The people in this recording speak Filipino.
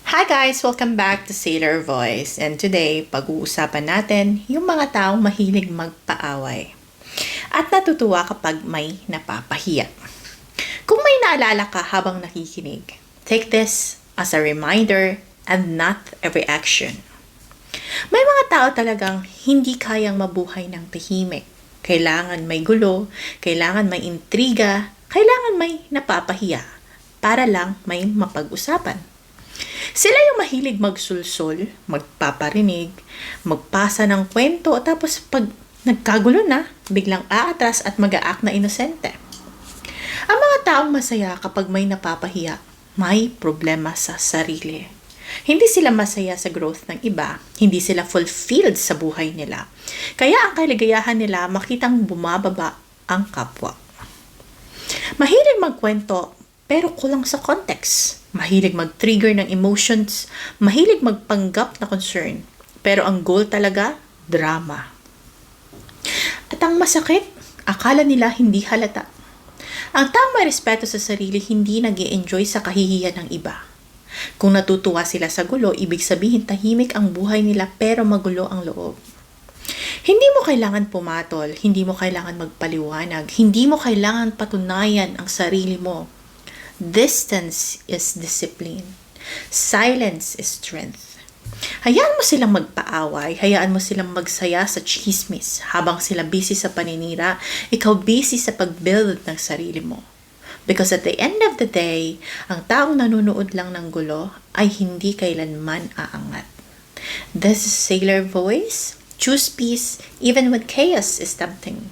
Hi guys! Welcome back to Sailor Voice. And today, pag-uusapan natin yung mga taong mahilig magpaaway. At natutuwa kapag may napapahiya. Kung may naalala ka habang nakikinig, take this as a reminder and not a reaction. May mga tao talagang hindi kayang mabuhay ng tahimik. Kailangan may gulo, kailangan may intriga, kailangan may napapahiya para lang may mapag-usapan. Sila yung mahilig magsulsol, magpaparinig, magpasa ng kwento, tapos pag nagkagulo na, biglang aatras at mag-aak na inosente. Ang mga taong masaya kapag may napapahiya, may problema sa sarili. Hindi sila masaya sa growth ng iba, hindi sila fulfilled sa buhay nila. Kaya ang kaligayahan nila makitang bumababa ang kapwa. Mahilig magkwento pero kulang sa context. Mahilig mag-trigger ng emotions, mahilig magpanggap na concern. Pero ang goal talaga, drama. At ang masakit, akala nila hindi halata. Ang taong may respeto sa sarili hindi nag-i-enjoy sa kahihiyan ng iba. Kung natutuwa sila sa gulo, ibig sabihin tahimik ang buhay nila pero magulo ang loob. Hindi mo kailangan pumatol, hindi mo kailangan magpaliwanag, hindi mo kailangan patunayan ang sarili mo. Distance is discipline. Silence is strength. Hayaan mo silang magpaaway, hayaan mo silang magsaya sa chismis. Habang sila busy sa paninira, ikaw busy sa pag-build ng sarili mo. Because at the end of the day, ang taong nanonood lang ng gulo ay hindi kailanman aangat. This is Sailor Voice. Choose peace even when chaos is tempting.